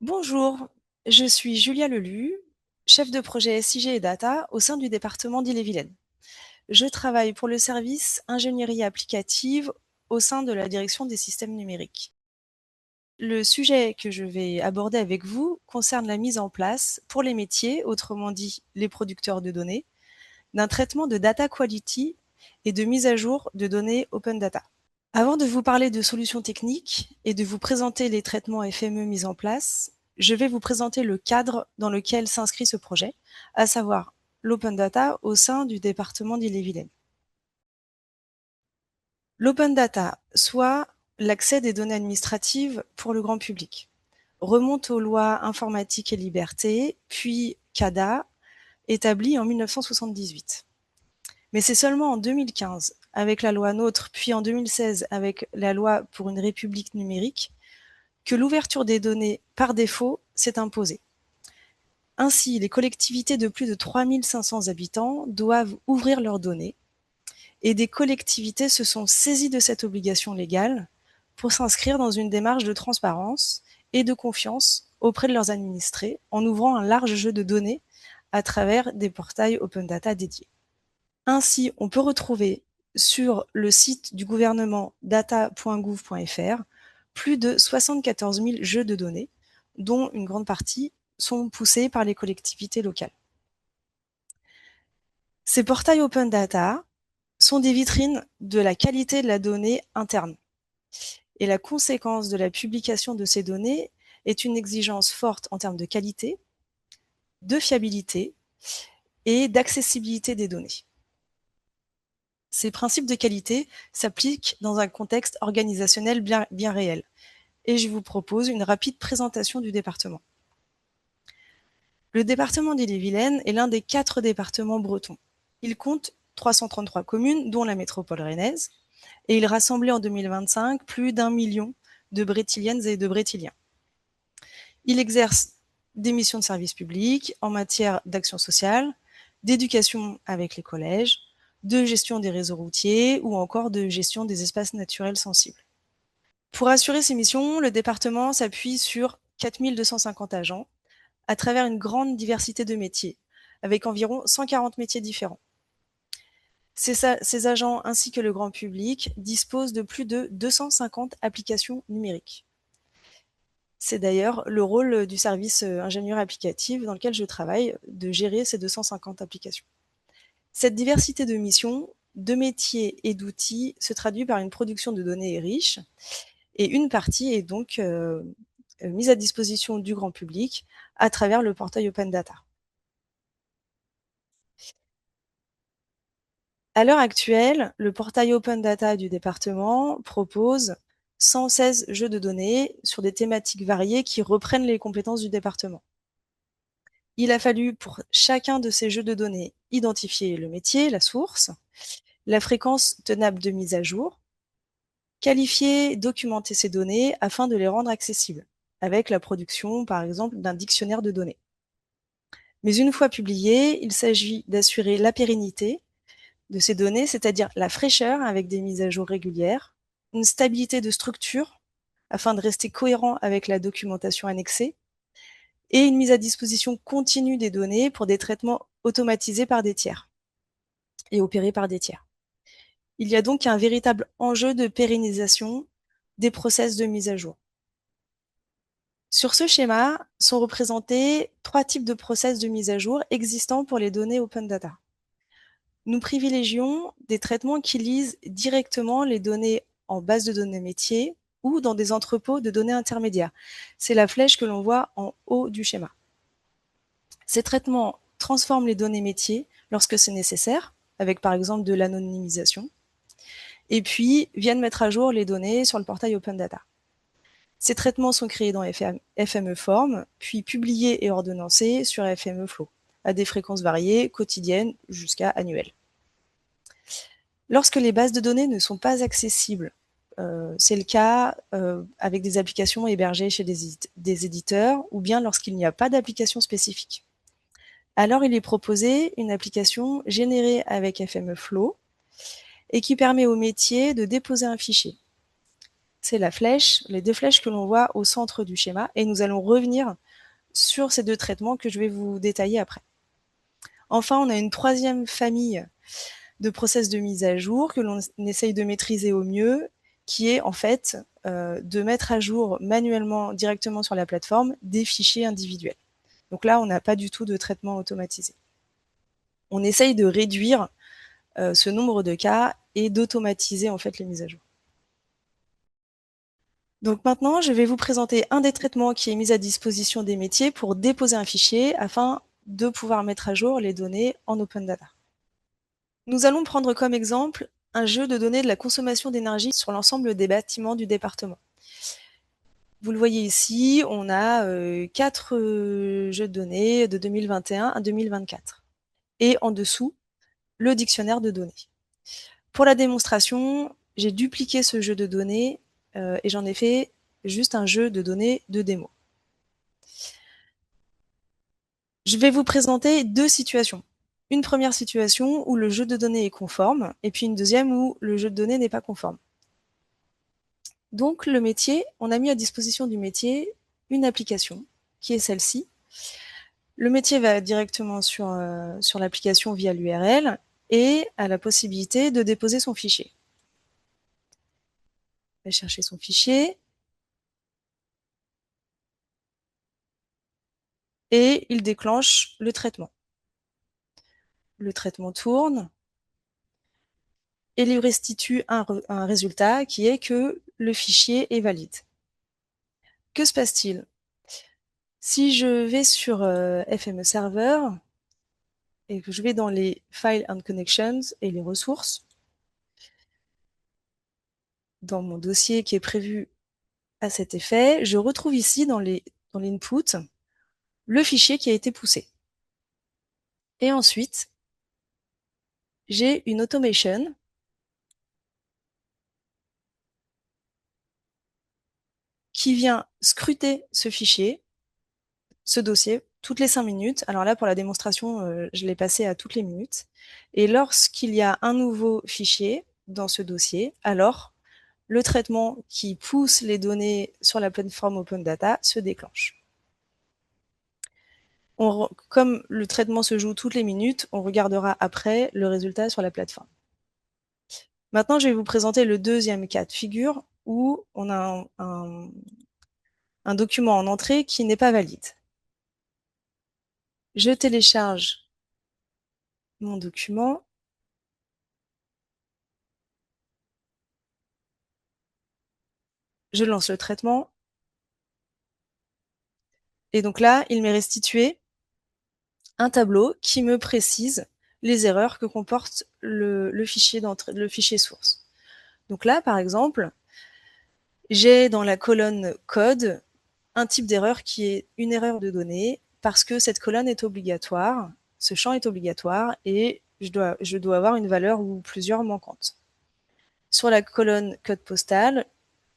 Bonjour, je suis Julia Lelu, chef de projet SIG et Data au sein du département d'Ille-et-Vilaine. Je travaille pour le service ingénierie applicative au sein de la direction des systèmes numériques. Le sujet que je vais aborder avec vous concerne la mise en place pour les métiers, autrement dit les producteurs de données, d'un traitement de data quality et de mise à jour de données open data. Avant de vous parler de solutions techniques et de vous présenter les traitements FME mis en place, je vais vous présenter le cadre dans lequel s'inscrit ce projet, à savoir l'open data au sein du département d'Ille-et-Vilaine. L'open data, soit l'accès des données administratives pour le grand public, remonte aux lois informatique et liberté, puis CADA, établies en 1978. Mais c'est seulement en 2015, avec la loi NOTRe, puis en 2016 avec la loi pour une république numérique, que l'ouverture des données par défaut s'est imposée. Ainsi, les collectivités de plus de 3500 habitants doivent ouvrir leurs données et des collectivités se sont saisies de cette obligation légale pour s'inscrire dans une démarche de transparence et de confiance auprès de leurs administrés en ouvrant un large jeu de données à travers des portails open data dédiés. Ainsi, on peut retrouver sur le site du gouvernement data.gouv.fr plus de 74 000 jeux de données, dont une grande partie sont poussés par les collectivités locales. Ces portails open data sont des vitrines de la qualité de la donnée interne. Et la conséquence de la publication de ces données est une exigence forte en termes de qualité, de fiabilité et d'accessibilité des données. Ces principes de qualité s'appliquent dans un contexte organisationnel bien réel. Et je vous propose une rapide présentation du département. Le département d'Ille-et-Vilaine est l'un des 4 départements bretons. Il compte 333 communes, dont la métropole rennaise, et il rassemblait en 2025 plus d'1 million de Brétiliennes et de Brétiliens. Il exerce des missions de service public en matière d'action sociale, d'éducation avec les collèges, de gestion des réseaux routiers ou encore de gestion des espaces naturels sensibles. Pour assurer ces missions, le département s'appuie sur 4 250 agents à travers une grande diversité de métiers, avec environ 140 métiers différents. Ces agents ainsi que le grand public disposent de plus de 250 applications numériques. C'est d'ailleurs le rôle du service ingénierie applicative dans lequel je travaille, de gérer ces 250 applications. Cette diversité de missions, de métiers et d'outils se traduit par une production de données riche, et une partie est donc mise à disposition du grand public à travers le portail Open Data. À l'heure actuelle, le portail Open Data du département propose 116 jeux de données sur des thématiques variées qui reprennent les compétences du département. Il a fallu pour chacun de ces jeux de données identifier le métier, la source, la fréquence tenable de mise à jour, qualifier, documenter ces données afin de les rendre accessibles, avec la production, par exemple, d'un dictionnaire de données. Mais une fois publiées, il s'agit d'assurer la pérennité de ces données, c'est-à-dire la fraîcheur avec des mises à jour régulières, une stabilité de structure afin de rester cohérent avec la documentation annexée, et une mise à disposition continue des données pour des traitements automatisés par des tiers et opérés par des tiers. Il y a donc un véritable enjeu de pérennisation des process de mise à jour. Sur ce schéma sont représentés 3 types de process de mise à jour existants pour les données open data. Nous privilégions des traitements qui lisent directement les données en base de données métiers ou dans des entrepôts de données intermédiaires. C'est la flèche que l'on voit en haut du schéma. Ces traitements transforment les données métiers lorsque c'est nécessaire, avec par exemple de l'anonymisation, et puis viennent mettre à jour les données sur le portail Open Data. Ces traitements sont créés dans FME Form, puis publiés et ordonnancés sur FME Flow, à des fréquences variées, quotidiennes jusqu'à annuelles. Lorsque les bases de données ne sont pas accessibles, c'est le cas avec des applications hébergées chez des éditeurs ou bien lorsqu'il n'y a pas d'application spécifique. Alors il est proposé une application générée avec FME Flow et qui permet au métier de déposer un fichier. c'est la flèche, les deux flèches que l'on voit au centre du schéma, et nous allons revenir sur ces deux traitements que je vais vous détailler après. Enfin, on a une troisième famille de process de mise à jour que l'on essaye de maîtriser au mieux, qui est en fait de mettre à jour manuellement, directement sur la plateforme, des fichiers individuels. Donc là, on n'a pas du tout de traitement automatisé. On essaye de réduire ce nombre de cas et d'automatiser en fait les mises à jour. Donc maintenant, je vais vous présenter un des traitements qui est mis à disposition des métiers pour déposer un fichier afin de pouvoir mettre à jour les données en open data. Nous allons prendre comme exemple un jeu de données de la consommation d'énergie sur l'ensemble des bâtiments du département. Vous le voyez ici, on a 4 jeux de données de 2021 à 2024. Et en dessous, le dictionnaire de données. Pour la démonstration, j'ai dupliqué ce jeu de données et j'en ai fait juste un jeu de données de démo. Je vais vous présenter deux situations. Une première situation où le jeu de données est conforme, et puis une deuxième où le jeu de données n'est pas conforme. Donc le métier, on a mis à disposition du métier une application, qui est celle-ci. Le métier va directement sur l'application via l'URL et a la possibilité de déposer son fichier. Il va chercher son fichier, et il déclenche le traitement. Le traitement tourne et lui restitue un résultat qui est que le fichier est valide. Que se passe-t-il? Si je vais sur FME Server et que je vais dans les Files and Connections et les ressources, dans mon dossier qui est prévu à cet effet, je retrouve ici dans l'input le fichier qui a été poussé. Et ensuite, j'ai une automation qui vient scruter ce fichier, ce dossier, toutes les 5 minutes. Alors là, pour la démonstration, je l'ai passé à toutes les minutes. Et lorsqu'il y a un nouveau fichier dans ce dossier, alors le traitement qui pousse les données sur la plateforme Open Data se déclenche. Comme le traitement se joue toutes les minutes, on regardera après le résultat sur la plateforme. Maintenant, je vais vous présenter le deuxième cas de figure où on a un document en entrée qui n'est pas valide. Je télécharge mon document. Je lance le traitement. Et donc là, il m'est restitué un tableau qui me précise les erreurs que comporte le fichier source. Donc là, par exemple, j'ai dans la colonne code un type d'erreur qui est une erreur de données parce que cette colonne est obligatoire, ce champ est obligatoire et je dois avoir une valeur ou plusieurs manquantes. Sur la colonne code postal,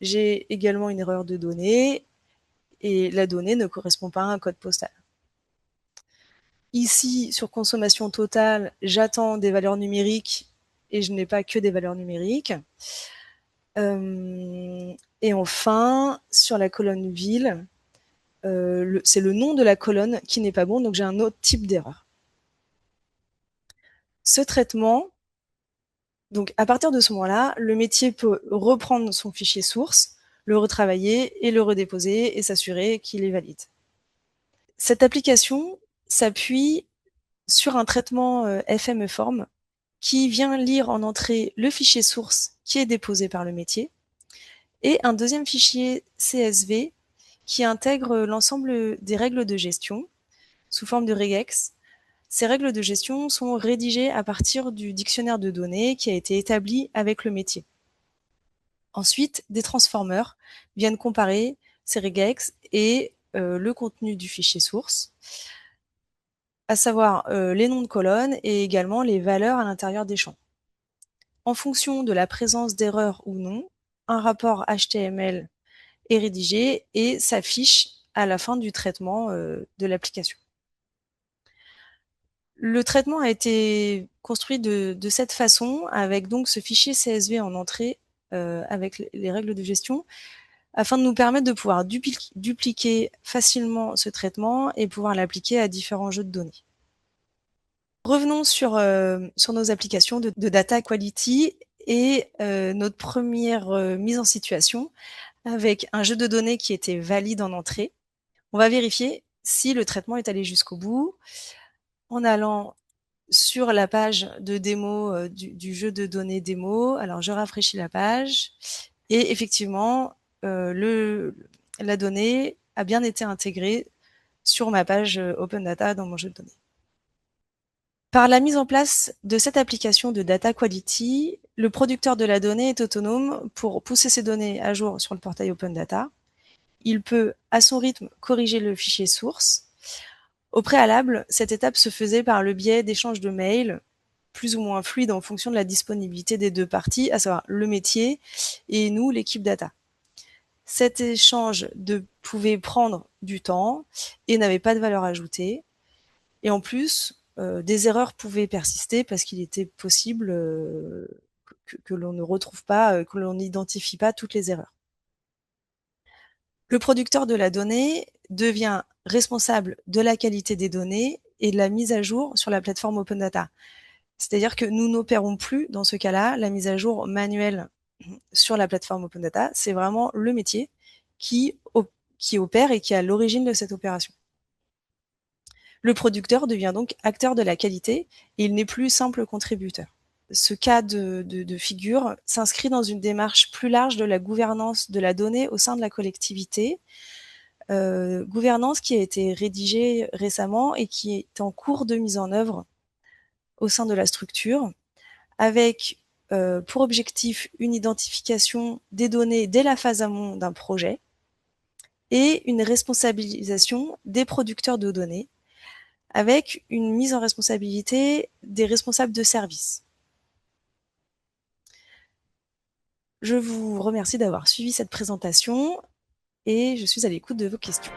j'ai également une erreur de données et la donnée ne correspond pas à un code postal. Ici, sur consommation totale, j'attends des valeurs numériques et je n'ai pas que des valeurs numériques. Et enfin, sur la colonne ville, c'est le nom de la colonne qui n'est pas bon, donc j'ai un autre type d'erreur. Ce traitement, donc à partir de ce moment-là, le métier peut reprendre son fichier source, le retravailler et le redéposer et s'assurer qu'il est valide. Cette application s'appuie sur un traitement FMEform qui vient lire en entrée le fichier source qui est déposé par le métier et un deuxième fichier CSV qui intègre l'ensemble des règles de gestion sous forme de regex. Ces règles de gestion sont rédigées à partir du dictionnaire de données qui a été établi avec le métier. Ensuite, des transformers viennent comparer ces regex et le contenu du fichier source, à savoir les noms de colonnes et également les valeurs à l'intérieur des champs. En fonction de la présence d'erreurs ou non, un rapport HTML est rédigé et s'affiche à la fin du traitement de l'application. Le traitement a été construit de cette façon, avec donc ce fichier CSV en entrée avec les règles de gestion, afin de nous permettre de pouvoir dupliquer facilement ce traitement et pouvoir l'appliquer à différents jeux de données. Revenons sur nos applications de data quality et notre première mise en situation avec un jeu de données qui était valide en entrée. On va vérifier si le traitement est allé jusqu'au bout en allant sur la page de démo du jeu de données démo. Alors, je rafraîchis la page et effectivement, la donnée a bien été intégrée sur ma page Open Data dans mon jeu de données. Par la mise en place de cette application de data quality, le producteur de la donnée est autonome pour pousser ses données à jour sur le portail Open Data. Il peut, à son rythme, corriger le fichier source. Au préalable, cette étape se faisait par le biais d'échanges de mails, plus ou moins fluides en fonction de la disponibilité des deux parties, à savoir le métier et nous, l'équipe data. Cet échange pouvait prendre du temps et n'avait pas de valeur ajoutée. Et en plus, des erreurs pouvaient persister parce qu'il était possible que l'on ne retrouve pas, que l'on n'identifie pas toutes les erreurs. Le producteur de la donnée devient responsable de la qualité des données et de la mise à jour sur la plateforme Open Data. C'est-à-dire que nous n'opérons plus, dans ce cas-là, la mise à jour manuelle sur la plateforme Open Data. C'est vraiment le métier qui opère et qui est à l'origine de cette opération. Le producteur devient donc acteur de la qualité et il n'est plus simple contributeur. Ce cas de figure s'inscrit dans une démarche plus large de la gouvernance de la donnée au sein de la collectivité, gouvernance qui a été rédigée récemment et qui est en cours de mise en œuvre au sein de la structure, avec pour objectif une identification des données dès la phase amont d'un projet et une responsabilisation des producteurs de données, avec une mise en responsabilité des responsables de service. Je vous remercie d'avoir suivi cette présentation et je suis à l'écoute de vos questions.